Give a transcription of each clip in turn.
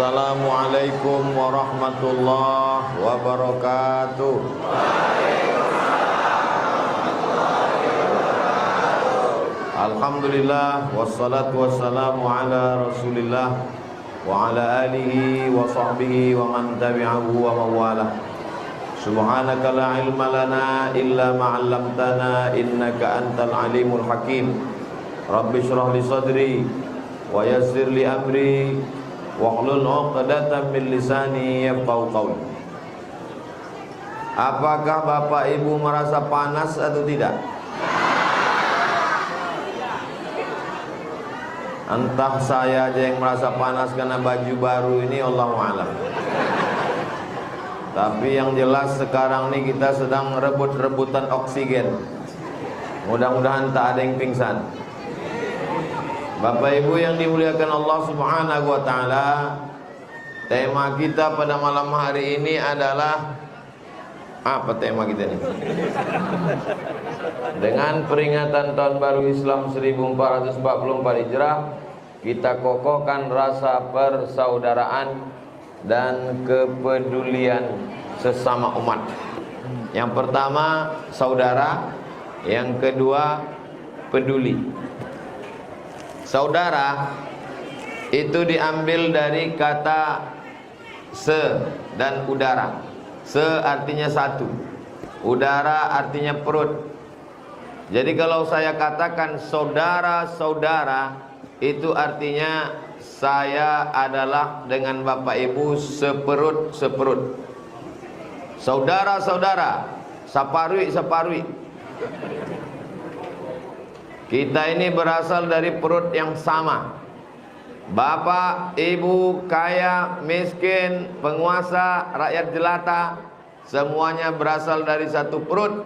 Assalamualaikum warahmatullahi wabarakatuh. Alhamdulillah wassalatu wassalamu ala Rasulillah wa ala alihi wa sahbihi wa man tabi'ahu wa mawalah. Subhanaka la ilma lana illa ma 'allamtana innaka antal alimul hakim. Rabbi shrah li sadri wa yassir li amri wahlul 'uqdatam min lisani yafqahu qawli. Apakah Bapak Ibu merasa panas atau tidak? Entah saya aja yang merasa panas karena baju baru ini, Allahu a'lam. Tapi yang jelas sekarang ini kita sedang rebut-rebutan oksigen. Mudah-mudahan tak ada yang pingsan. Bapak Ibu yang dimuliakan Allah Subhanahu wa taala, tema kita pada malam hari ini adalah apa tema kita ini? Dengan peringatan Tahun Baru Islam 1444 Hijrah, kita kokohkan rasa persaudaraan dan kepedulian sesama umat. Yang pertama saudara, yang kedua peduli. Saudara itu diambil dari kata se dan udara. Se artinya satu, udara artinya perut. Jadi kalau saya katakan saudara-saudara, itu artinya saya adalah dengan Bapak Ibu seperut-seperut. Saudara-saudara, saparwi-saparwi. Kita ini berasal dari perut yang sama. Bapak, ibu, kaya, miskin, penguasa, rakyat jelata, semuanya berasal dari satu perut.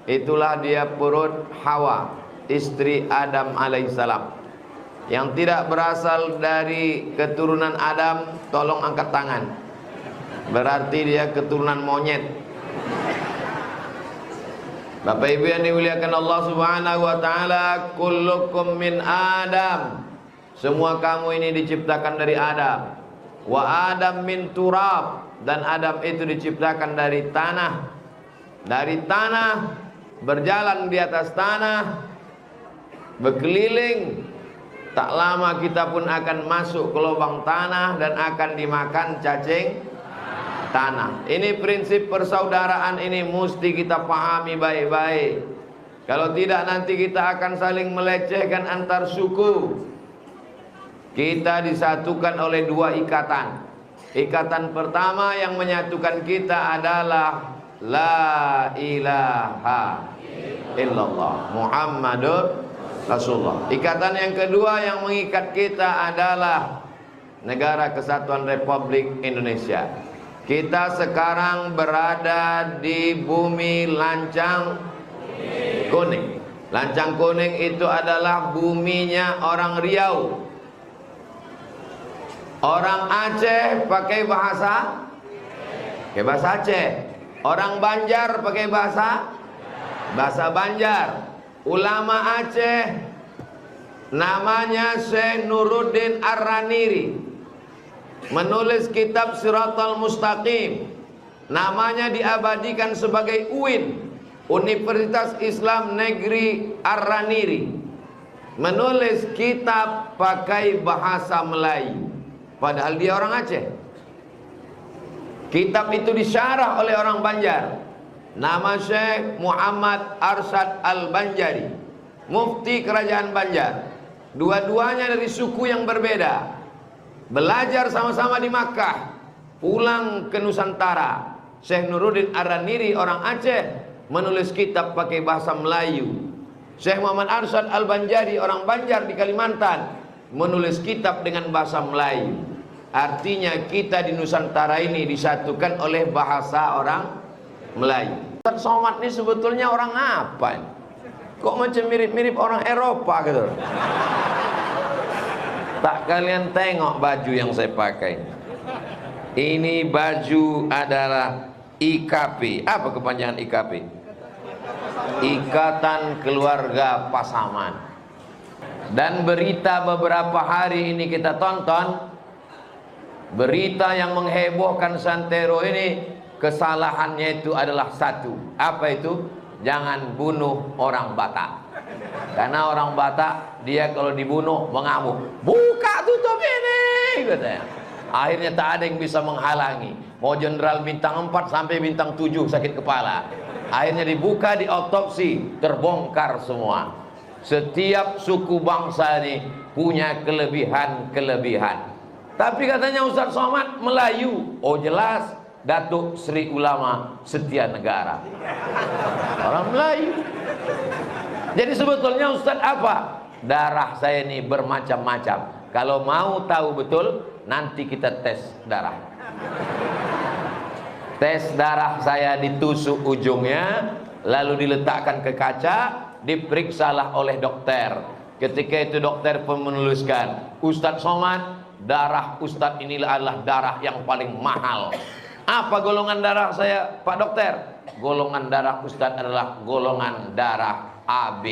Itulah dia perut Hawa, istri Adam alaihissalam. Yang tidak berasal dari keturunan Adam, tolong angkat tangan. Berarti dia keturunan monyet. Bapak Ibu yang dimuliakan Allah Subhanahu wa taala, kullukum min Adam. Semua kamu ini diciptakan dari Adam. Wa Adam min turab, dan Adam itu diciptakan dari tanah. Dari tanah, berjalan di atas tanah, berkeliling. Tak lama kita pun akan masuk ke lubang tanah dan akan dimakan cacing tanah. Ini prinsip persaudaraan, ini mesti kita pahami baik-baik. Kalau tidak nanti kita akan saling melecehkan antar suku. Kita disatukan oleh dua ikatan. Ikatan pertama yang menyatukan kita adalah la ilaha illallah Muhammadur Rasulullah. Ikatan yang kedua yang mengikat kita adalah Negara Kesatuan Republik Indonesia. Kita sekarang berada di bumi lancang kuning. Lancang kuning itu adalah buminya orang Riau. Orang Aceh pakai bahasa Aceh. Orang Banjar pakai bahasa Banjar. Ulama Aceh namanya Syekh Nuruddin Ar-Raniri, menulis kitab Siratal Mustaqim. Namanya diabadikan sebagai UIN, Universitas Islam Negeri Ar-Raniri. Menulis kitab pakai bahasa Melayu, padahal dia orang Aceh. Kitab itu disyarah oleh orang Banjar. Nama Syekh Muhammad Arsyad Al-Banjari, mufti kerajaan Banjar. Dua-duanya dari suku yang berbeda. Belajar sama-sama di Makkah, pulang ke Nusantara. Syekh Nuruddin Ar-Raniri orang Aceh menulis kitab pakai bahasa Melayu. Syekh Muhammad Arsyad Al-Banjari orang Banjar di Kalimantan menulis kitab dengan bahasa Melayu. Artinya kita di Nusantara ini disatukan oleh bahasa orang Melayu. Ustaz Somad ini sebetulnya orang apa? Kok macam mirip-mirip orang Eropa gitu. Tak kalian tengok baju yang saya pakai. Ini baju adalah IKP. Apa kepanjangan IKP? Ikatan Keluarga Pasaman. Dan berita beberapa hari ini kita tonton Berita yang menghebohkan Santero ini, kesalahannya itu adalah satu. Apa itu? Jangan bunuh orang Batak. Karena orang Batak, dia kalau dibunuh mengamuk, buka tutup ini, katanya. Akhirnya tak ada yang bisa menghalangi. Mau jenderal bintang 4 sampai bintang 7 sakit kepala. Akhirnya dibuka, diotopsi, terbongkar semua. Setiap suku bangsa ini punya kelebihan-kelebihan. Tapi katanya Ustaz Somad Melayu. Oh jelas, Datuk Sri Ulama Setia Negara, orang Melayu. Jadi sebetulnya Ustaz apa? Darah saya ini bermacam-macam. Kalau mau tahu betul, nanti kita tes darah. Tes darah saya ditusuk ujungnya, lalu diletakkan ke kaca, diperiksalah oleh dokter. Ketika itu dokter pun menuliskan, Ustadz Somad, darah Ustadz inilah adalah darah yang paling mahal. Apa golongan darah saya, Pak Dokter? Golongan darah Ustadz adalah golongan darah AB.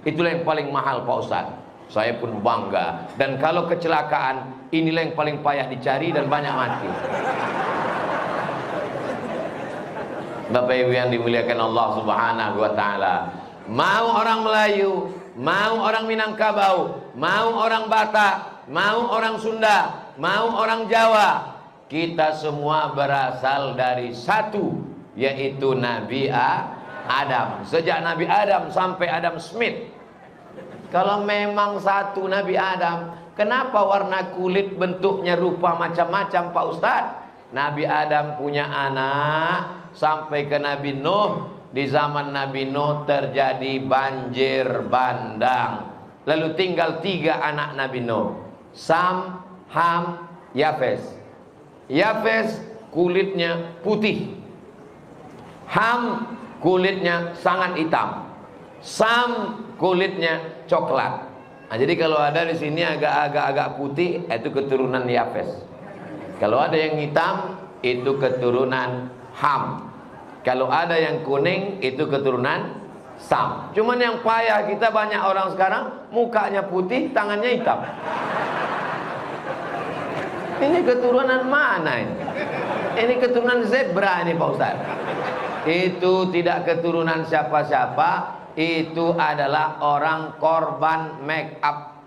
Itulah yang paling mahal Pak Ustadz. Saya pun bangga. Dan kalau kecelakaan, inilah yang paling payah dicari dan banyak mati. Bapak Ibu yang dimuliakan Allah Subhanahu wa taala. Mau orang Melayu, mau orang Minangkabau, mau orang Batak, mau orang Sunda, mau orang Jawa, kita semua berasal dari satu, yaitu Nabi Adam. Sejak Nabi Adam sampai Adam Smith. Kalau memang satu Nabi Adam, kenapa warna kulit bentuknya rupa macam-macam Pak Ustadz? Nabi Adam punya anak sampai ke Nabi Nuh. Di zaman Nabi Nuh terjadi banjir bandang. Lalu tinggal 3 anak Nabi Nuh, Sam, Ham, Yafes. Yafes kulitnya putih, Ham kulitnya sangat hitam, Sam kulitnya coklat. Nah, jadi kalau ada di sini agak putih, itu keturunan Yafes. Kalau ada yang hitam, itu keturunan Ham. Kalau ada yang kuning, itu keturunan Sam. Cuman yang payah kita, banyak orang sekarang mukanya putih, tangannya hitam. Ini keturunan mana ini? Ini keturunan zebra ini Pak Ustaz. Itu tidak keturunan siapa-siapa. Itu adalah orang korban make up.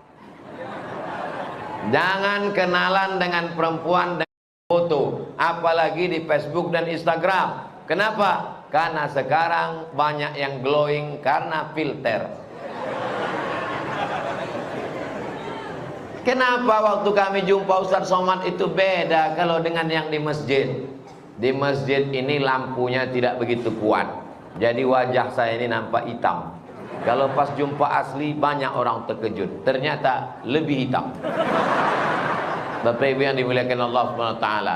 Jangan kenalan dengan perempuan dengan foto, apalagi di Facebook dan Instagram. Kenapa? Karena sekarang banyak yang glowing karena filter. Kenapa waktu kami jumpa Ustaz Somad itu beda kalau dengan yang di masjid? Di masjid ini lampunya tidak begitu kuat, jadi wajah saya ini nampak hitam. Kalau pas jumpa asli banyak orang terkejut, ternyata lebih hitam. Bapak Ibu yang dimuliakan Allah Subhanahu wa taala.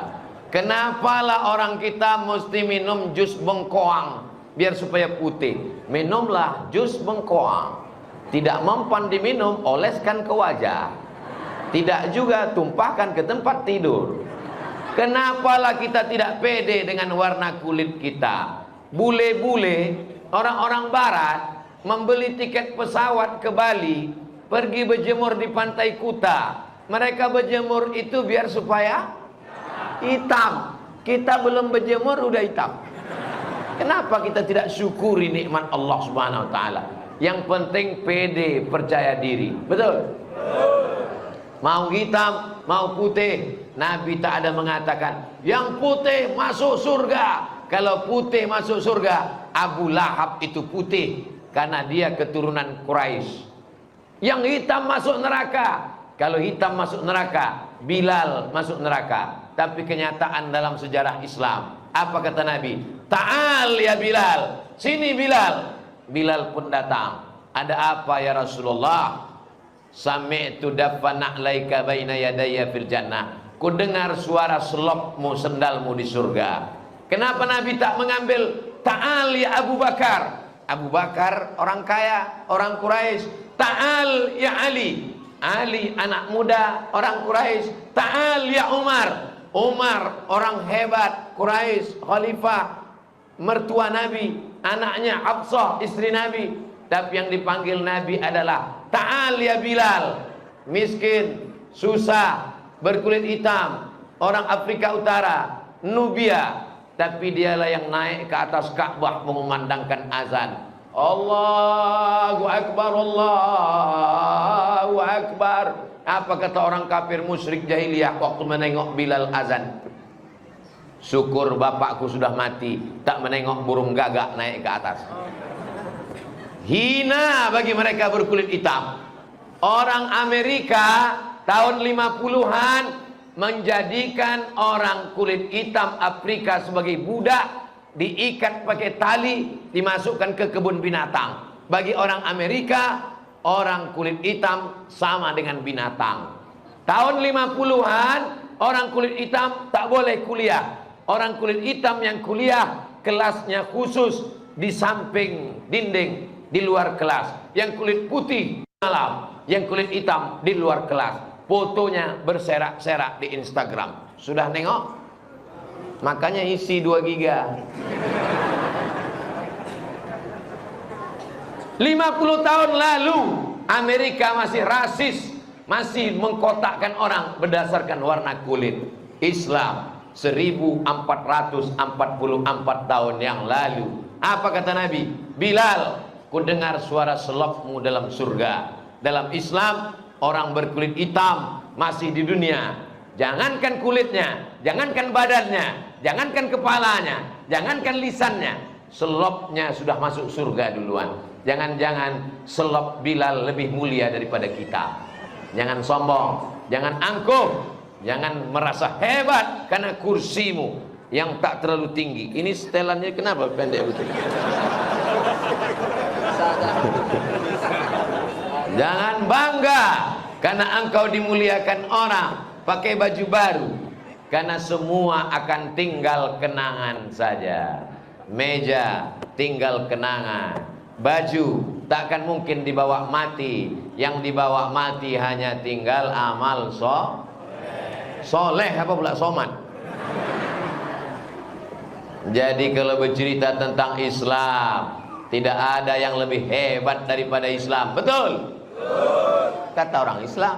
Kenapalah orang kita mesti minum jus bengkoang biar supaya putih? Minumlah jus bengkoang. Tidak mempan diminum, oleskan ke wajah. Tidak juga tumpahkan ke tempat tidur. Kenapalah kita tidak pede dengan warna kulit kita? Bule-bule, orang-orang barat membeli tiket pesawat ke Bali, pergi berjemur di pantai Kuta. Mereka berjemur itu biar supaya hitam. Kita belum berjemur udah hitam. Kenapa kita tidak syukuri nikmat Allah Subhanahu wa taala? Yang penting pede, percaya diri. Betul? Mau hitam, mau putih, Nabi tak ada mengatakan yang putih masuk surga. Kalau putih masuk surga, Abu Lahab itu putih karena dia keturunan Quraisy. Yang hitam masuk neraka. Kalau hitam masuk neraka, Bilal masuk neraka. Tapi kenyataan dalam sejarah Islam, apa kata Nabi? Ta'al ya Bilal, sini Bilal. Bilal pun datang. Ada apa ya Rasulullah? Sami'tu daffa na'laika baina yadayya fil jannah. Ku dengar suara selopmu, sendalmu di surga. Kenapa Nabi tak mengambil ta'al ya Abu Bakar? Abu Bakar orang kaya, orang Quraisy. Ta'al ya Ali. Ali anak muda, orang Quraisy. Ta'al ya Umar. Umar orang hebat, Quraisy, khalifah, mertua Nabi, anaknya Hafsah, istri Nabi. Tapi yang dipanggil Nabi adalah Ta'al ya Bilal. Miskin, susah, berkulit hitam. orang Afrika Utara, Nubia, tapi dialah yang naik ke atas Ka'bah mengumandangkan azan. Allahu Akbar, Allahu Akbar. Apa kata orang kafir musyrik jahiliyah waktu menengok Bilal azan? Syukur bapakku sudah mati, tak menengok burung gagak naik ke atas. Hina bagi mereka berkulit hitam. Orang Amerika tahun 50-an menjadikan orang kulit hitam Afrika sebagai budak, diikat pakai tali, dimasukkan ke kebun binatang. Bagi orang Amerika, orang kulit hitam sama dengan binatang. Tahun 50-an, orang kulit hitam tak boleh kuliah. Orang kulit hitam yang kuliah, kelasnya khusus di samping dinding, di luar kelas. Yang kulit putih malam, yang kulit hitam di luar kelas. Fotonya berserak-serak di Instagram. Sudah nengok? Makanya isi 2 giga. 50 tahun lalu Amerika masih rasis, masih mengkotakkan orang berdasarkan warna kulit. Islam 1444 tahun yang lalu. Apa kata Nabi? Bilal, ku dengar suara selopmu dalam surga. Dalam Islam, orang berkulit hitam masih di dunia. Jangankan kulitnya, jangankan badannya, jangankan kepalanya, jangankan lisannya, selopnya sudah masuk surga duluan. Jangan-jangan selop Bilal lebih mulia daripada kita. Jangan sombong, jangan angkuh, jangan merasa hebat karena kursimu yang tak terlalu tinggi. Ini setelannya kenapa pendek betul? Jangan bangga karena engkau dimuliakan orang pakai baju baru, karena semua akan tinggal kenangan saja. Meja tinggal kenangan, baju takkan mungkin dibawa mati. Yang dibawa mati hanya tinggal amal soleh apa pula soman. Jadi kalau bercerita tentang Islam, tidak ada yang lebih hebat daripada Islam. Betul? Kata orang Islam.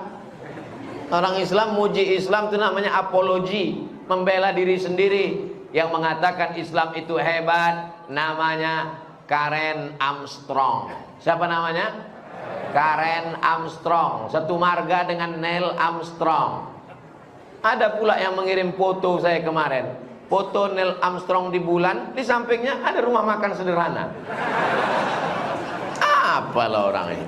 Orang Islam muji Islam itu namanya apologi, membela diri sendiri. Yang mengatakan Islam itu hebat namanya Karen Armstrong. Siapa namanya? Karen Armstrong. Satu marga dengan Neil Armstrong. Ada pula yang mengirim foto saya kemarin, foto Neil Armstrong di bulan, di sampingnya ada rumah makan sederhana. Apalah orang ini.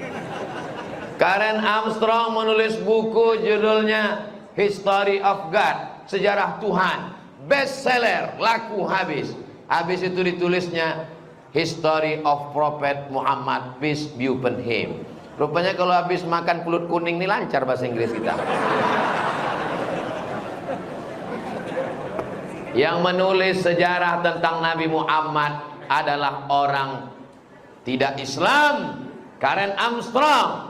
Karen Armstrong menulis buku judulnya History of God, Sejarah Tuhan, bestseller, laku habis. Habis itu ditulisnya History of Prophet Muhammad, peace be upon him. Rupanya kalau habis makan pulut kuning ini lancar bahasa Inggris kita. Yang menulis sejarah tentang Nabi Muhammad adalah orang tidak Islam, Karen Armstrong.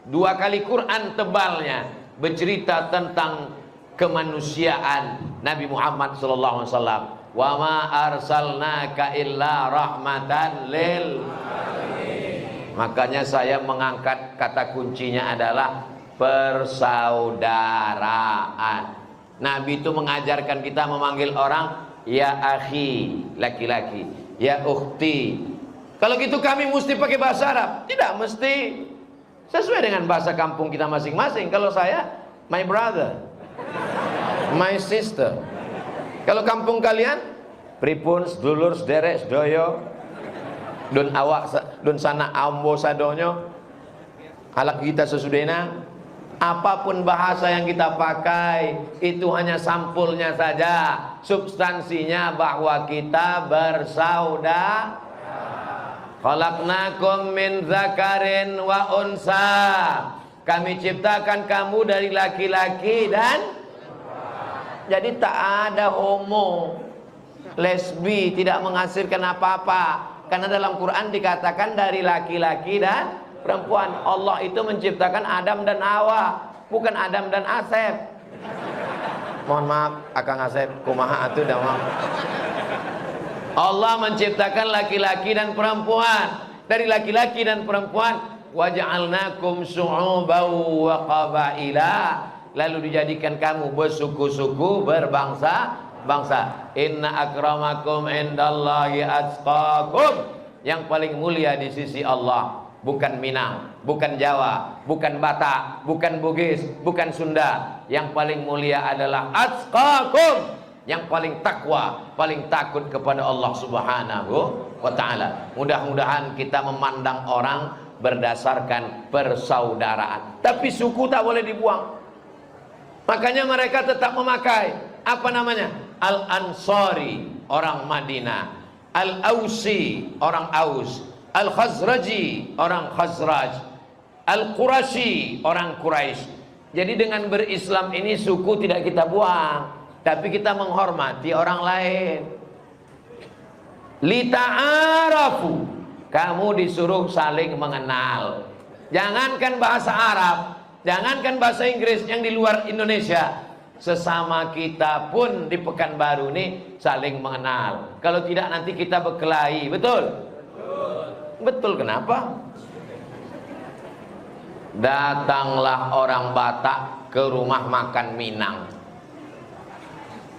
2 kali Quran tebalnya bercerita tentang kemanusiaan Nabi Muhammad sallallahu alaihi wasallam. Wa ma arsalnaka illa rahmatan lil alamin. Makanya saya mengangkat kata kuncinya adalah persaudaraan. Nabi itu mengajarkan kita memanggil orang ya akhi, laki-laki, ya ukhti. Kalau gitu kami mesti pakai bahasa Arab? Tidak mesti. Sesuai dengan bahasa kampung kita masing-masing. Kalau saya, my brother, my sister. Kalau kampung kalian, pripun, sedulur, sederek, sedoyo, dun awak, dun sana ambo sadonyo, halak kita sesudena. Apapun bahasa yang kita pakai, itu hanya sampulnya saja. Substansinya bahwa kita bersaudara. Khalaqnakum min dzakarin wa unsa. Kami ciptakan kamu dari laki-laki dan jadi tak ada homo, lesbi, tidak menghasilkan apa-apa. Karena dalam Quran dikatakan dari laki-laki dan perempuan. Allah itu menciptakan Adam dan Hawa, bukan Adam dan Asep. Mohon maaf, Akang Asep, kumaha atuh dah maaf. Allah menciptakan laki-laki dan perempuan. Dari laki-laki dan perempuan, waja'alnakum syu'uban wa qabaila lalu dijadikan kamu bersuku-suku, berbangsa-bangsa. Inna akramakum indallahi atqakum. Yang paling mulia di sisi Allah bukan Minang, bukan Jawa, bukan Batak, bukan Bugis, bukan Sunda. Yang paling mulia adalah atqakum, yang paling takwa, paling takut kepada Allah Subhanahu wa ta'ala. Mudah-mudahan kita memandang orang berdasarkan persaudaraan. Tapi suku tak boleh dibuang. Makanya mereka tetap memakai apa namanya? Al-Ansari, orang Madinah. Al-Ausi, orang Aus. Al-Khazraji, orang Khazraj. Al-Qurashi, orang Quraisy. Jadi dengan berislam ini suku tidak kita buang, tapi kita menghormati orang lain. Lita'arafu, kamu disuruh saling mengenal. Jangankan bahasa Arab, jangankan bahasa Inggris yang di luar Indonesia, sesama kita pun di Pekanbaru ini saling mengenal. Kalau tidak nanti kita berkelahi. Betul? Betul, kenapa? Datanglah orang Batak ke rumah makan Minang.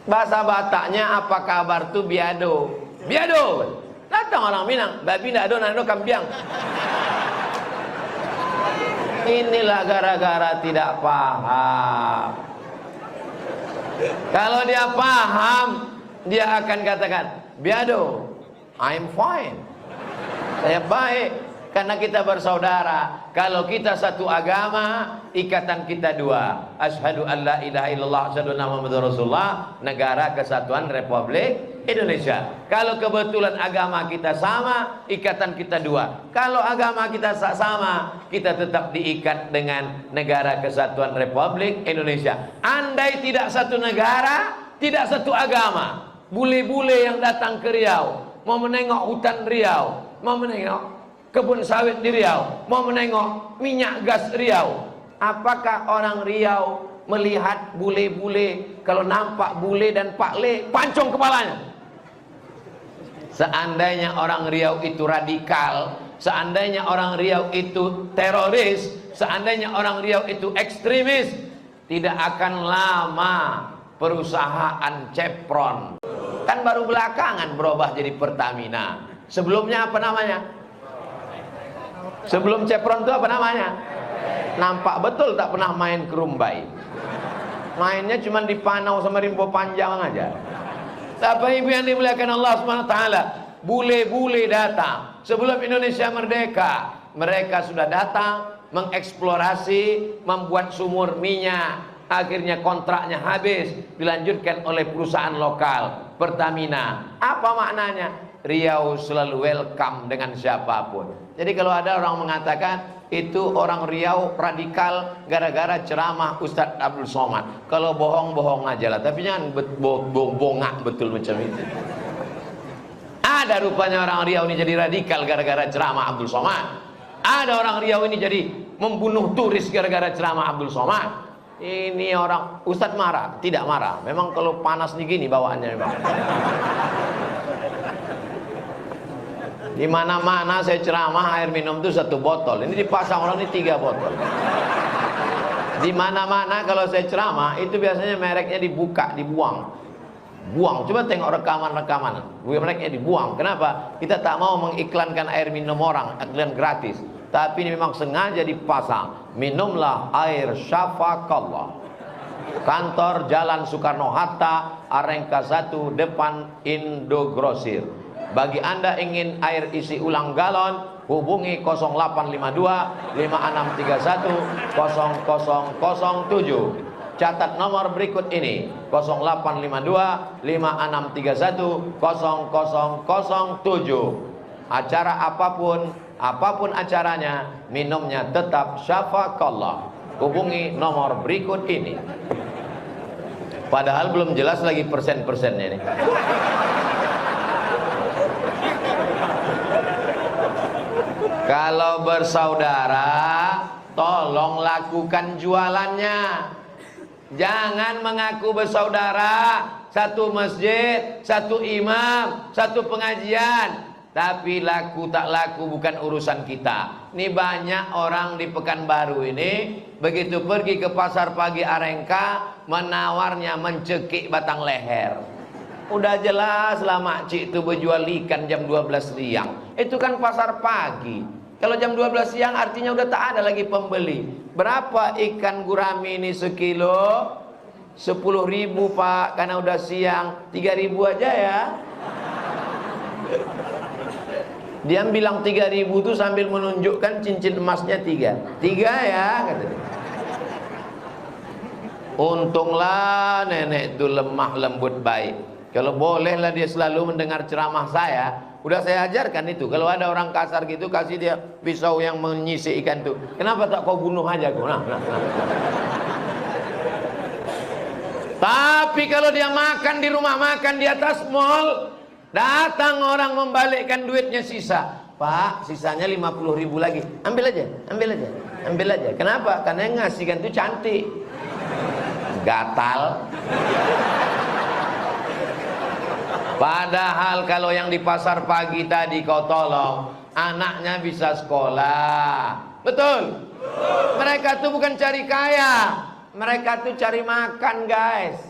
Bahasa Bataknya apa kabar tuh biado. Biado. Datang orang Minang, babi ndak ada nado kambiang. Inilah gara-gara tidak paham. Kalau dia paham, dia akan katakan, biado, I'm fine. Saya baik, karena kita bersaudara. Kalau kita satu agama, ikatan kita dua. Asyhadu an la ilaha illallah, asyhadu anna Muhammadar Rasulullah, Negara Kesatuan Republik Indonesia. Kalau kebetulan agama kita sama, ikatan kita dua. Kalau agama kita sama, kita tetap diikat dengan Negara Kesatuan Republik Indonesia. Andai tidak satu negara, tidak satu agama, bule-bule yang datang ke Riau, mau menengok hutan Riau, mau menengok kebun sawit di Riau, mau menengok minyak gas Riau, apakah orang Riau melihat bule-bule, kalau nampak bule dan Pak Le, pancung kepalanya? Seandainya orang Riau itu radikal, seandainya orang Riau itu teroris, seandainya orang Riau itu ekstremis, tidak akan lama perusahaan Chevron, kan baru belakangan berubah jadi Pertamina. Sebelumnya apa namanya? Sebelum Chevron itu apa namanya? Nampak betul tak pernah main ke Rumbai. Mainnya cuma di Panau sama Rimbo Panjang aja. Bapak Ibu yang dimuliakan Allah SWT, bule-bule datang sebelum Indonesia merdeka. Mereka sudah datang mengeksplorasi, membuat sumur minyak. Akhirnya kontraknya habis, dilanjutkan oleh perusahaan lokal Pertamina. Apa maknanya? Riau selalu welcome dengan siapapun. Jadi kalau ada orang mengatakan itu orang Riau radikal gara-gara ceramah Ustadz Abdul Somad, kalau bohong-bohong aja lah, tapi jangan bongak betul macam itu. Ada rupanya orang Riau ini jadi radikal gara-gara ceramah Abdul Somad. Ada orang Riau ini jadi membunuh turis gara-gara ceramah Abdul Somad. Ini orang Ustadz marah? Tidak marah. Memang kalau panas nih gini bawaannya memang. Di mana-mana saya ceramah air minum itu 1 botol. Ini dipasang orang ini 3 botol. Di mana-mana kalau saya ceramah itu biasanya mereknya dibuka, dibuang. Buang. Coba tengok rekaman-rekaman. Mereknya dibuang. Kenapa? Kita tak mau mengiklankan air minum orang, iklan gratis. Tapi ini memang sengaja dipasang. Minumlah air Syafaqallah. Kantor Jalan Soekarno-Hatta, Arengka 1 depan Indogrosir. Bagi Anda ingin air isi ulang galon, hubungi 0852 5631 0007. Catat nomor berikut ini: 0852 5631 0007. Acara apapun acaranya, minumnya tetap Syafaqallah. Hubungi nomor berikut ini. Padahal belum jelas lagi persen-persennya ini. Kalau bersaudara, tolong lakukan jualannya. Jangan mengaku bersaudara, satu masjid, satu imam, satu pengajian, Tapi laku tak laku bukan urusan kita. Ini banyak orang di Pekanbaru ini, begitu pergi ke pasar pagi Arengka, menawarnya mencekik batang leher. Udah jelas lah makcik itu berjual ikan jam 12 siang. Itu kan pasar pagi. Kalau jam 12 siang artinya udah tak ada lagi pembeli. Berapa ikan gurami ini sekilo? 10.000 Pak, karena udah siang. 3.000 aja ya. Dia bilang 3.000 itu sambil menunjukkan cincin emasnya 3 ya katanya. Untunglah nenek itu lemah lembut baik. Kalau bolehlah dia selalu mendengar ceramah saya. Udah saya ajarkan itu. Kalau ada orang kasar gitu, kasih dia pisau yang menyisik ikan itu. Kenapa tak kau bunuh aja kau? Nah. Tapi kalau dia makan di rumah makan di atas mall, datang orang membalikkan duitnya sisa. Pak, sisanya 50.000 lagi. Ambil aja. Kenapa? Karena yang ngasihkan itu cantik. Gatal. Padahal kalau yang di pasar pagi tadi kau tolong, anaknya bisa sekolah. Betul? Mereka tuh bukan cari kaya, mereka tuh cari makan, guys.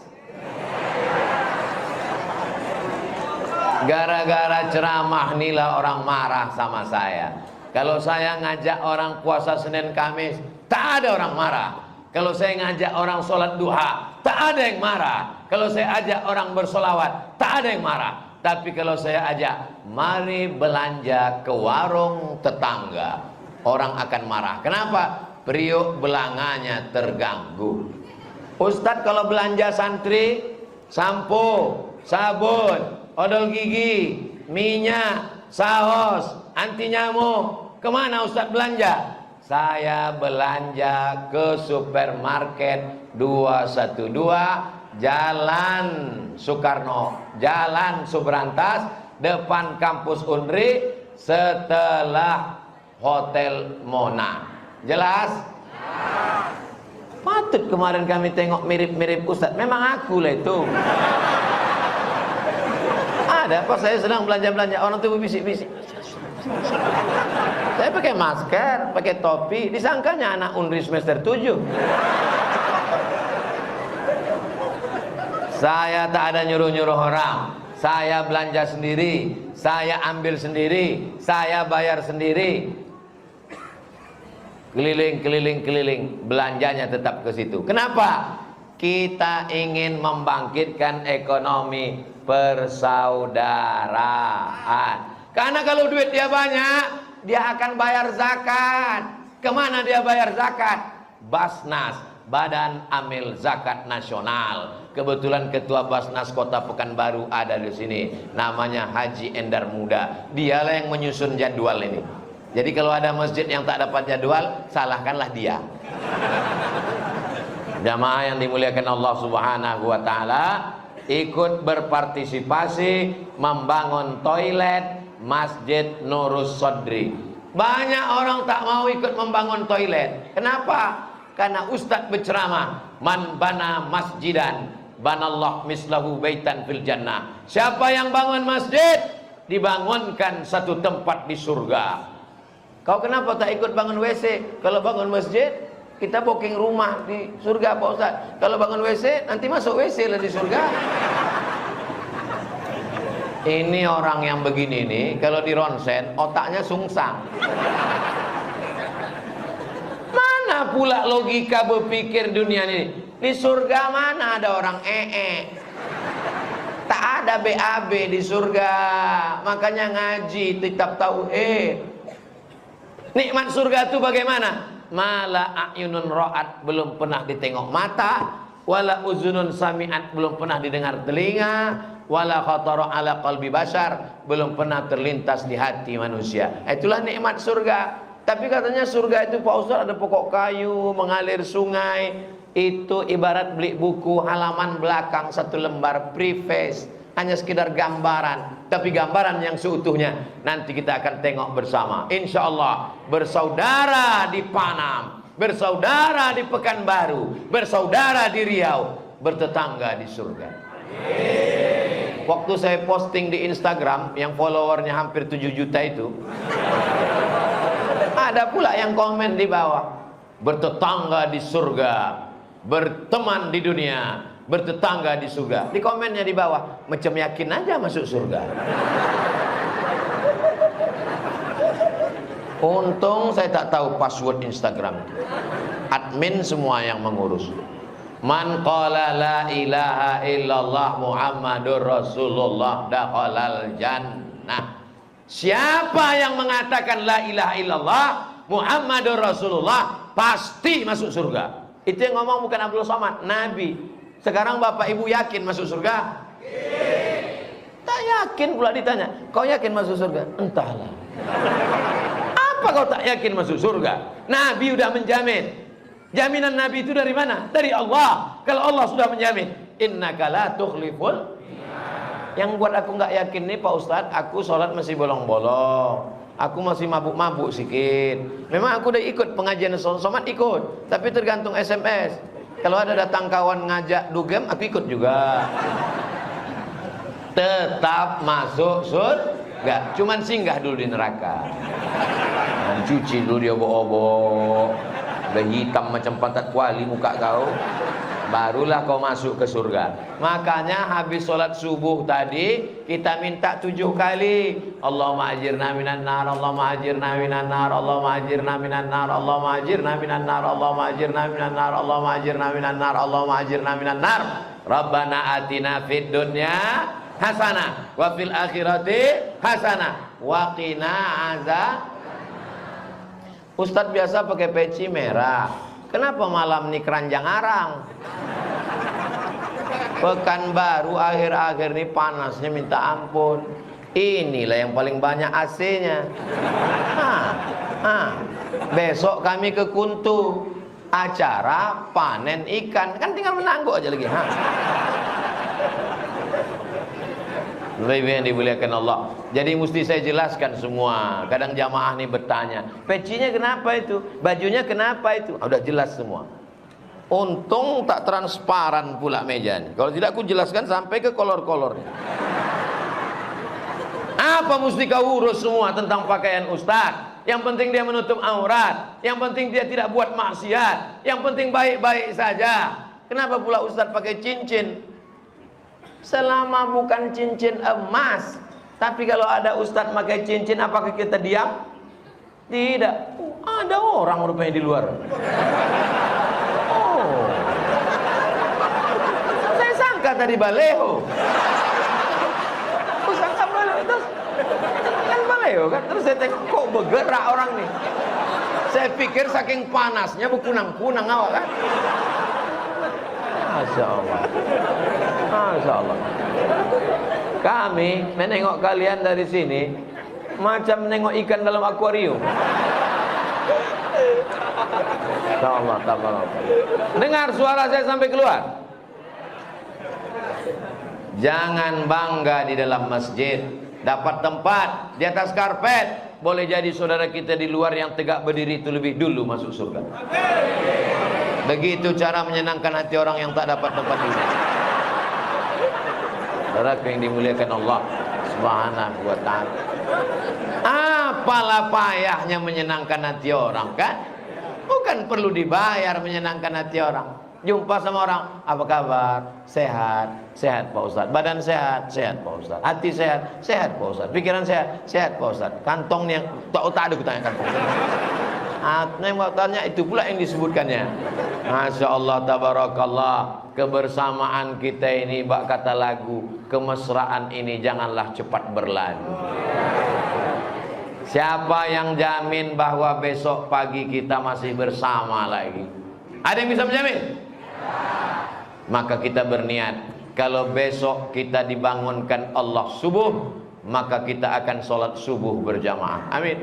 Gara-gara ceramah inilah orang marah sama saya. Kalau saya ngajak orang puasa Senin Kamis, tak ada orang marah. Kalau saya ngajak orang sholat duha, tak ada yang marah. Kalau saya ajak orang bersolawat, tak ada yang marah. Tapi kalau saya ajak, mari belanja ke warung tetangga, orang akan marah. Kenapa? Periuk belanganya terganggu. Ustadz kalau belanja santri, sampo, sabun, odol gigi, minyak, saus, anti nyamuk, kemana Ustadz belanja? Saya belanja ke supermarket 212 Jalan Soekarno, Jalan Subrantas, depan kampus Unri, setelah Hotel Mona. Jelas? Patut kemarin kami tengok mirip-mirip Ustadz. Memang aku lah itu. Ada apa saya sedang belanja-belanja, orang tuh bisik-bisik. Saya pakai masker, pakai topi, disangkanya anak Unri semester 7. Saya tak ada nyuruh-nyuruh orang. Saya belanja sendiri, saya ambil sendiri, saya bayar sendiri. Keliling, belanjanya tetap ke situ. Kenapa? Kita ingin membangkitkan ekonomi persaudaraan. Karena kalau duit dia banyak, dia akan bayar zakat. Kemana dia bayar zakat? Basnas, Badan Amil Zakat Nasional. Kebetulan ketua Basnas Kota Pekanbaru ada di sini. Namanya Haji Endar Muda. Dialah yang menyusun jadwal ini. Jadi kalau ada masjid yang tak dapat jadwal, salahkanlah dia. Jamaah yang dimuliakan Allah Subhanahu wa taala, ikut berpartisipasi membangun toilet Masjid Nurus Sodri. Banyak orang tak mau ikut membangun toilet. Kenapa? Karena Ustadz berceramah, man bana masjidan banallah mislahu baitan fil jannah. Siapa yang bangun masjid, dibangunkan satu tempat di surga. Kau kenapa tak ikut bangun WC? Kalau bangun masjid, kita booking rumah di surga Pak Ustadz. Kalau bangun WC, nanti masuk WC lah di surga. Ini orang yang begini nih, kalau di ronsen, otaknya sungsang. Mana pula logika berpikir dunia ini? Di surga mana ada orang Tak ada BAB di surga. Makanya ngaji, tetap tauhid. Nikmat surga itu bagaimana? Mala a'yunun ra'at, belum pernah ditengok mata, wala uzunun sami'at, belum pernah didengar telinga, wala khatara ala qalbi bashar, belum pernah terlintas di hati manusia. Itulah nikmat surga. Tapi katanya surga itu Pak Ustaz ada pokok kayu, mengalir sungai. Itu ibarat beli buku halaman belakang satu lembar preface, hanya sekedar gambaran. Tapi gambaran yang seutuhnya nanti kita akan tengok bersama. Insya Allah bersaudara di Panam, bersaudara di Pekanbaru, bersaudara di Riau, bertetangga di surga. Waktu saya posting di Instagram yang followernya hampir 7 juta itu, ada pula yang komen di bawah, bertetangga di surga, berteman di dunia, bertetangga di surga. Di komennya di bawah, macam yakin aja masuk surga. Untung saya tak tahu password Instagram. Admin semua yang mengurus. Man qala la ilaha illallah Muhammadur Rasulullah dakhalal jannah. Siapa yang mengatakan la ilaha illallah Muhammadur Rasulullah pasti masuk surga. Itu yang ngomong bukan Abdul Somad, Nabi. Sekarang Bapak Ibu yakin masuk surga? Tak yakin pula ditanya, kau yakin masuk surga? Entahlah. Apa kau tak yakin masuk surga? Nabi udah menjamin. Jaminan Nabi itu dari mana? Dari Allah. Kalau Allah sudah menjamin, innaka la tukhliful. Yang buat aku nggak yakin nih Pak Ustadz, aku sholat masih bolong-bolong, aku masih mabuk-mabuk sikit. Memang aku udah ikut pengajian Somad, ikut, tapi tergantung SMS. Kalau ada datang kawan ngajak dugem, aku ikut juga. Tetap masuk surga, cuman singgah dulu di neraka. Cuci dulu dia obok-obok, udah hitam macam pantat kuali muka kau, barulah kau masuk ke surga. Makanya habis sholat subuh tadi kita minta 7 kali, Allahumma ajirna minan nar, Allahumma ajirna minan nar, Allahumma ajirna minan nar, Allahumma ajirna minan nar, Allahumma ajirna minan nar, Allahumma ajirna minan nar, Allahumma ajirna minan nar. Rabbana atina fid dunya hasanah wa fil akhirati hasanah wa qina azab. Ustadz biasa pakai peci merah, kenapa malam ini keranjang arang? Pekanbaru akhir-akhir ini panasnya minta ampun. Inilah yang paling banyak AC-nya. Besok kami ke Kuntu, acara panen ikan, kan tinggal menangguk aja lagi. Lebih yang dimuliakan Allah. Jadi mesti saya jelaskan semua. Kadang jamaah nih bertanya, pecinya kenapa itu? Bajunya kenapa itu? Udah jelas semua. Untung tak transparan pula mejanya. Kalau tidak aku jelaskan sampai ke kolor-kolornya. Apa mesti kau urus semua tentang pakaian ustaz? Yang penting dia menutup aurat, yang penting dia tidak buat maksiat, yang penting baik-baik saja. Kenapa pula ustaz pakai cincin? Selama bukan cincin emas. Tapi kalau ada ustadz pakai cincin, apakah kita diam? Tidak. Ada orang rupanya di luar. Oh, saya sangka tadi baleho. Aku sangka baleho. Terus kan baleho kan. Terus saya tengok kok bergerak orang nih. Saya pikir saking panasnya berkunang-kunang awak kan. Masya Allah. Masya Allah. Kami menengok kalian dari sini macam menengok ikan dalam akuarium. Masya Allah. Dengar suara saya sampai keluar. Jangan bangga di dalam masjid. Dapat tempat di atas karpet, boleh jadi saudara kita di luar yang tegak berdiri itu lebih dulu masuk surga. Begitu cara menyenangkan hati orang yang tak dapat tempat duduk. Saudara yang dimuliakan Allah Subhanahu wa ta'ala. Apalah payahnya menyenangkan hati orang kan? Bukan perlu dibayar menyenangkan hati orang. Jumpa sama orang, apa kabar? Sehat, sehat Pak Ustadz. Badan sehat, sehat Pak Ustadz. Hati sehat, sehat Pak Ustadz. Pikiran sehat, sehat Pak Ustadz. Kantongnya tak ada kutanya kantong. Tanya itu pula yang disebutkannya. Masya Allah, tabarakallah. Kebersamaan kita ini, bak kata lagu, kemesraan ini janganlah cepat berlalu. Siapa yang jamin bahwa besok pagi kita masih bersama lagi? Ada yang bisa menjamin? Maka kita berniat, kalau besok kita dibangunkan Allah subuh, maka kita akan sholat subuh berjamaah. Amin.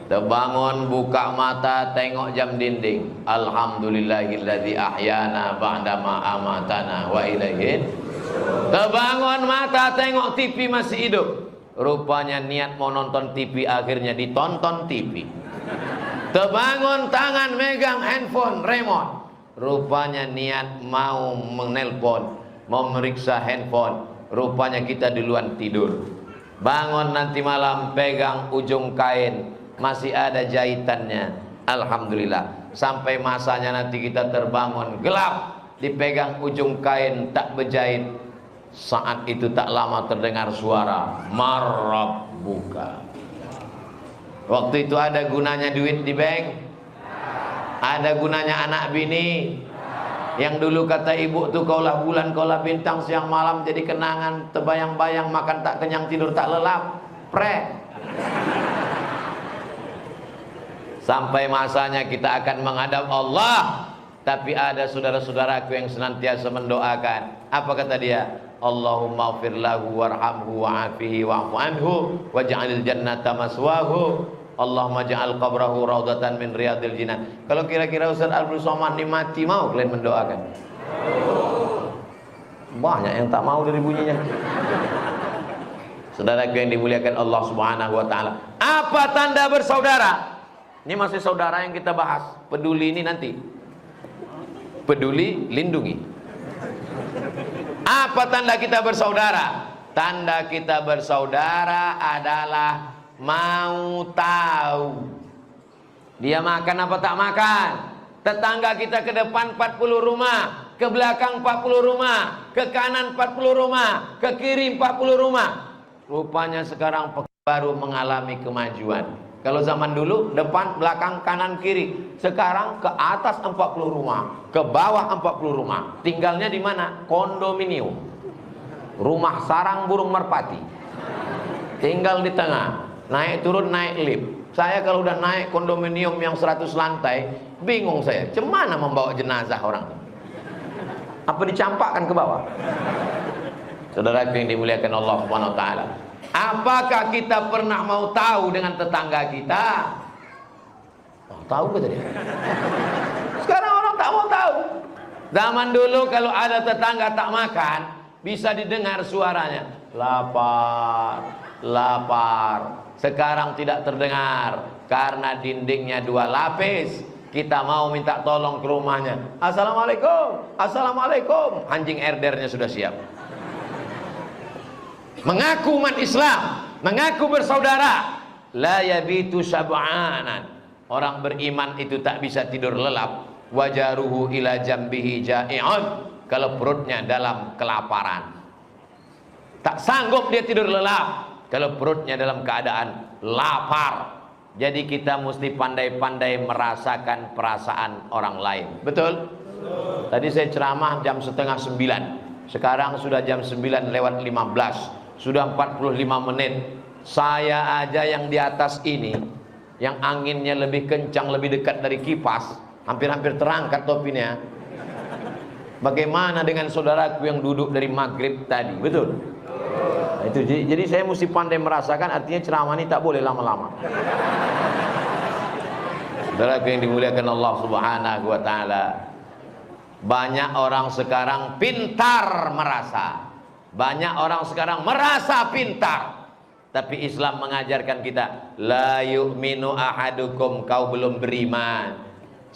Terbangun, buka mata, tengok jam dinding. Alhamdulillahilladzi ahyana ba'dama amatana wa ilaihin. Terbangun mata, tengok TV masih hidup. Rupanya niat mau nonton TV, akhirnya ditonton TV. Terbangun, tangan megang handphone, remote. Rupanya niat mau menelpon, mau meriksa handphone. Rupanya kita duluan tidur. Bangun nanti malam pegang ujung kain, masih ada jahitannya. Alhamdulillah. Sampai masanya nanti kita terbangun gelap, dipegang ujung kain tak berjahit. Saat itu tak lama terdengar suara marabbuka. Waktu itu ada gunanya duit di bank? Ada gunanya anak bini? Yang dulu kata ibu tuh, kaulah bulan, kaulah bintang, siang malam jadi kenangan, terbayang-bayang, makan tak kenyang, tidur tak lelap. Sampai masanya kita akan menghadap Allah. Tapi ada saudara-saudaraku yang senantiasa mendoakan. Apa kata dia? Allahumma ighfir lahu warhamhu wa'afihi wa'fu anhu waj'alil jannata maswahu. Allahumma ja'al qabrahu raudatan min riyadil jinan. Kalau kira-kira Ustaz Abdul Somad ini mati, mau kalian mendoakan? Banyak yang tak mau dari bunyinya. Saudaraku yang dimuliakan Allah Subhanahu wa taala. Apa tanda bersaudara? Ini masih saudara yang kita bahas. Peduli ini nanti. Peduli lindungi. Apa tanda kita bersaudara? Tanda kita bersaudara adalah mau tahu dia makan apa tak makan. Tetangga kita ke depan 40 rumah, ke belakang 40 rumah, ke kanan 40 rumah, ke kiri 40 rumah. Rupanya sekarang baru mengalami kemajuan. Kalau zaman dulu depan, belakang, kanan, kiri. Sekarang ke atas 40 rumah, ke bawah 40 rumah. Tinggalnya di mana? Kondominium. Rumah sarang burung merpati. Tinggal di tengah. Naik turun naik lift. Saya kalau udah naik kondominium yang 100 lantai, bingung saya, cemana membawa jenazah orang? Apa dicampakkan ke bawah? Saudara yang dimuliakan Allah Subhanahu wa taala. Apakah kita pernah mau tahu dengan tetangga kita? Oh, tahu kata dia. Sekarang orang tak mau tahu. Zaman dulu kalau ada tetangga tak makan, bisa didengar suaranya, lapar, lapar. Sekarang tidak terdengar karena dindingnya 2 lapis. Kita mau minta tolong ke rumahnya, assalamualaikum, assalamualaikum, anjing herdernya sudah siap. Mengaku umat Islam, mengaku bersaudara, la yabitu sab'anan. Orang beriman itu tak bisa tidur lelap. Wajaruhu ila jambihi ja'i'un. Kalau perutnya dalam kelaparan, tak sanggup dia tidur lelap kalau perutnya dalam keadaan lapar. Jadi kita mesti pandai-pandai merasakan perasaan orang lain. Betul? Tadi saya ceramah jam 8:30. Sekarang sudah jam 9:15. Sudah 45 menit. Saya aja yang di atas ini, yang anginnya lebih kencang, lebih dekat dari kipas, hampir-hampir terangkat topinya. Bagaimana dengan saudaraku yang duduk dari maghrib tadi? Betul? Itu jadi saya mesti pandai merasakan. Artinya ceramah ini tak boleh lama-lama. Saudara yang dimuliakan Allah Subhanahu wa taala, banyak orang sekarang pintar merasa. Banyak orang sekarang merasa pintar. Tapi Islam mengajarkan kita, la yu'minu ahadukum, kau belum beriman.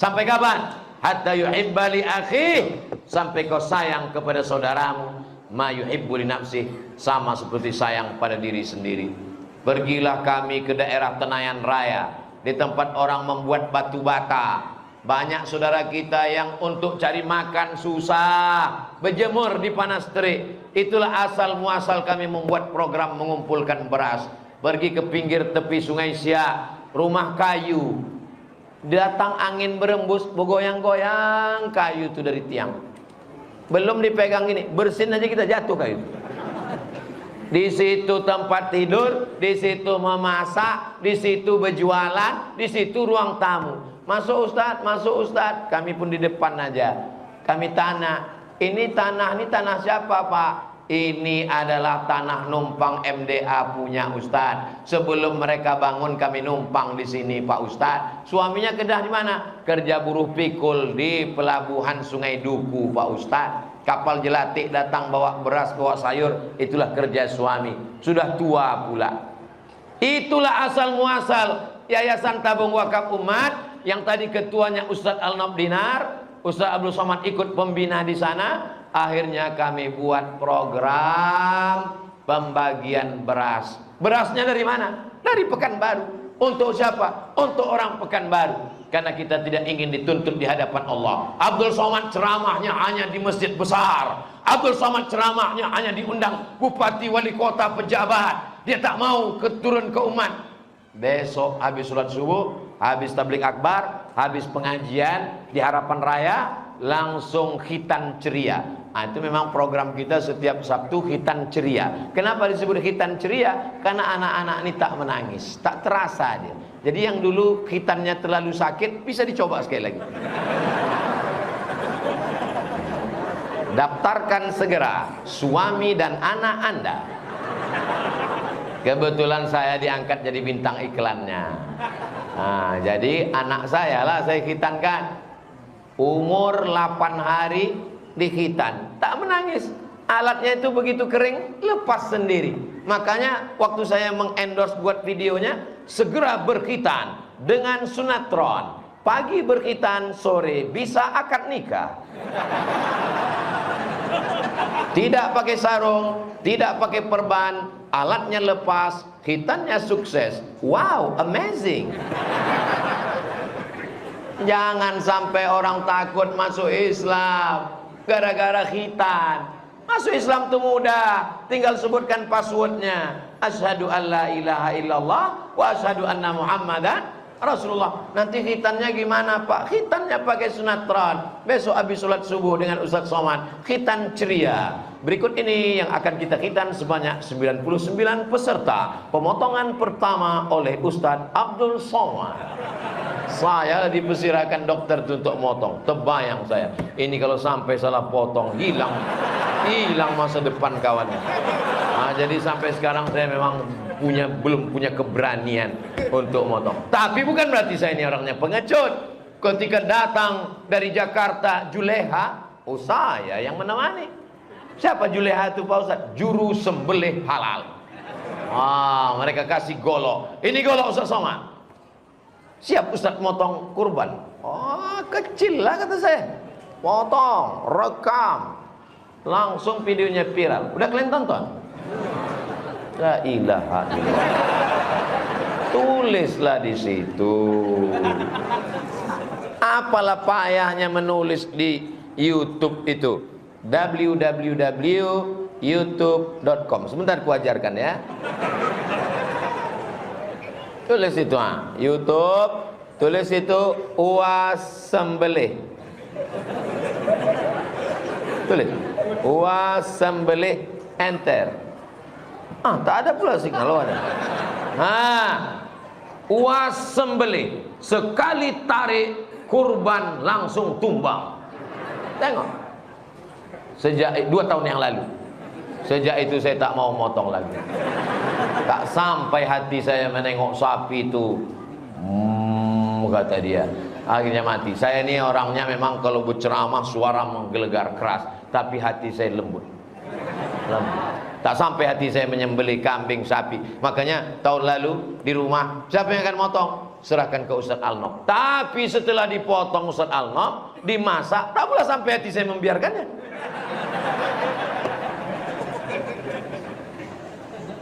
Sampai kapan? Hatta yuhibba li akhihi, sampai kau sayang kepada saudaramu ma yuhibbu li nafsihi, sama seperti sayang pada diri sendiri. Pergilah kami ke daerah Tenayan Raya, di tempat orang membuat batu bata. Banyak saudara kita yang untuk cari makan susah, berjemur di panas terik. Itulah asal muasal kami membuat program mengumpulkan beras. Pergi ke pinggir tepi Sungai Siak, rumah kayu. Datang angin berembus, bergoyang-goyang kayu itu dari tiang. Belum dipegang ini, bersin aja kita jatuh kayu. Di situ tempat tidur, di situ memasak, di situ berjualan, di situ ruang tamu. Masuk Ustaz, masuk Ustaz. Kami pun di depan aja. Kami tanya, ini tanah siapa Pak? Ini adalah tanah numpang MDA punya Ustaz. Sebelum mereka bangun kami numpang di sini Pak Ustaz. Suaminya kerja di mana? Kerja buruh pikul di pelabuhan Sungai Duku Pak Ustaz. Kapal jelatik datang bawa beras, bawa sayur. Itulah kerja suami. Sudah tua pula. Itulah asal muasal Yayasan Tabung Wakaf Umat, yang tadi ketuanya Ustaz Al-Nab Dinar, Ustaz Abdul Somad ikut pembina di sana. Akhirnya kami buat program pembagian beras. Berasnya dari mana? Dari Pekanbaru. Untuk siapa? Untuk orang Pekanbaru. Karena kita tidak ingin dituntut di hadapan Allah. Abdul Somad ceramahnya hanya di masjid besar. Abdul Somad ceramahnya hanya diundang bupati, wali kota, pejabat. Dia tak mau turun ke umat. Besok habis sholat subuh, habis tablik akbar, habis pengajian di Harapan Raya, langsung khitan ceria. Nah, itu memang program kita setiap Sabtu, khitan ceria. Kenapa disebut khitan ceria? Karena anak-anak ini tak menangis, tak terasa dia. Jadi yang dulu khitannya terlalu sakit bisa dicoba sekali lagi. Daftarkan segera suami dan anak Anda. Kebetulan saya diangkat jadi bintang iklannya. Nah, jadi anak saya lah saya khitankan. Umur 8 hari dikhitan, tak menangis. Alatnya itu begitu kering, lepas sendiri. Makanya waktu saya mengendorse buat videonya, segera berkhitan dengan sunatron. Pagi berkhitan, sore bisa akad nikah. Tidak pakai sarung, tidak pakai perban, alatnya lepas, khitannya sukses. Wow, amazing. Jangan sampai orang takut masuk Islam gara-gara khitan. Masuk Islam itu mudah, tinggal sebutkan passwordnya. Asyhadu alla ilaha illallah wa asyhadu anna Muhammadan Rasulullah. Nanti khitannya gimana Pak? Khitannya pakai sunatron. Besok habis sholat subuh dengan Ustaz Somad, khitan ceria. Berikut ini yang akan kita khitan sebanyak 99 peserta. Pemotongan pertama oleh Ustaz Abdul Somad. Saya dipersirakan dokter untuk motong. Terbayang saya, ini kalau sampai salah potong, hilang masa depan kawannya. Nah, jadi sampai sekarang saya memang belum punya keberanian untuk motong. Tapi bukan berarti saya ini orangnya pengecut. Ketika datang dari Jakarta Juleha, saya yang menemani. Siapa Juleha itu Pak Ustaz? Juru sembelih halal. Mereka kasih golok. Ini golok Ustaz Somad. Siap Ustaz motong kurban. Kecil lah kata saya. Potong, rekam, langsung videonya viral. Udah kalian tonton? La ilaha illallah. Tulislah di situ. Apalah payahnya menulis di YouTube itu? www.youtube.com. Sebentar ku ajarkan ya. Tulis itu YouTube, tulis itu Uwas Sembelih. Tulis Uwas Sembelih, enter. Tak ada pula signal, ada. Uwas Sembelih, sekali tarik kurban langsung tumbang. Tengok. Sejak 2 tahun yang lalu. Sejak itu saya tak mau motong lagi. Tak sampai hati saya menengok sapi itu, kata dia. Akhirnya mati. Saya ini orangnya memang kalau berceramah suara menggelegar keras, tapi hati saya lembut. Tak sampai hati saya menyembelih kambing, sapi. Makanya tahun lalu di rumah, siapa yang akan motong? Serahkan ke Ustaz Alnof. Tapi setelah dipotong Ustaz Alnof, dimasak, tak pula sampai hati saya membiarkannya.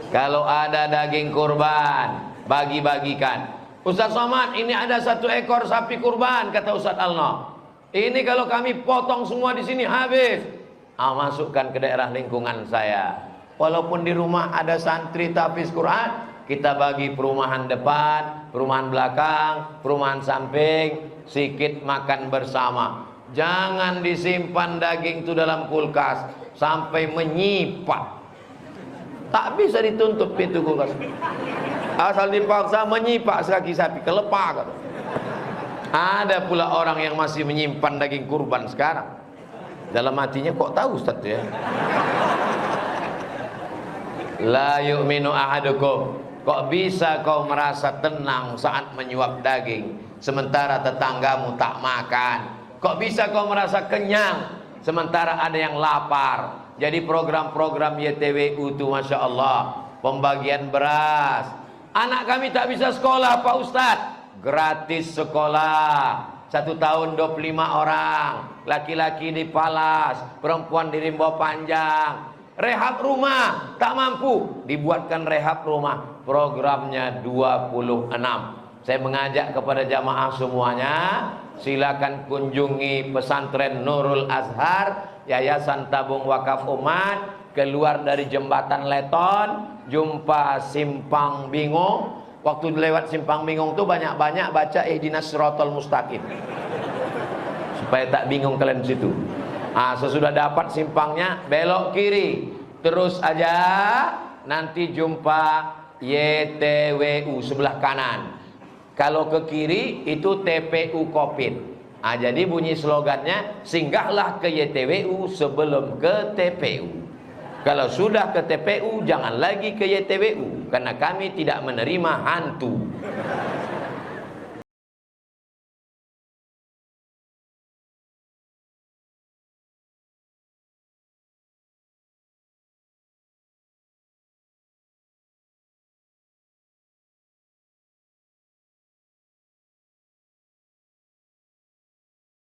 Kalau ada daging kurban, bagi-bagikan. Ustaz Somad, ini ada 1 ekor sapi kurban, kata Ustaz Alnof. Ini kalau kami potong semua di sini habis. Masukkan ke daerah lingkungan saya. Walaupun di rumah ada santri tahfiz Quran, kita bagi perumahan depan, perumahan belakang, perumahan samping, sikit makan bersama. Jangan disimpan daging itu dalam kulkas sampai menyipak. Tak bisa dituntut pintu kulkas. Asal dipaksa menyipak sekaki sapi, kelepak. Ada pula orang yang masih menyimpan daging kurban sekarang. Dalam hatinya, kok tahu Ustaz ya? La yu'minu ahadukum. Kok bisa kau merasa tenang saat menyuap daging, sementara tetanggamu tak makan? Kok bisa kau merasa kenyang, sementara ada yang lapar? Jadi program-program YTWU itu Masya Allah, pembagian beras. Anak kami tak bisa sekolah Pak Ustadz, gratis sekolah. 1 tahun 25 orang. laki-laki di palas, perempuan di rimba panjang. Rehab rumah, tak mampu, dibuatkan rehab rumah. Programnya 26. Saya mengajak kepada jamaah semuanya, silakan kunjungi pesantren Nurul Azhar, Yayasan Tabung Wakaf Umat, keluar dari jembatan Leton, jumpa Simpang Bingung. Waktu lewat Simpang Bingung tuh banyak-banyak baca ihdinas siratal mustaqim, supaya tak bingung kalian di situ. Sesudah dapat simpangnya, belok kiri, terus aja, nanti jumpa YTWU sebelah kanan. Kalau ke kiri itu TPU Kopit. Jadi bunyi slogannya, singgahlah ke YTWU sebelum ke TPU. Kalau sudah ke TPU, jangan lagi ke YTWU, karena kami tidak menerima hantu.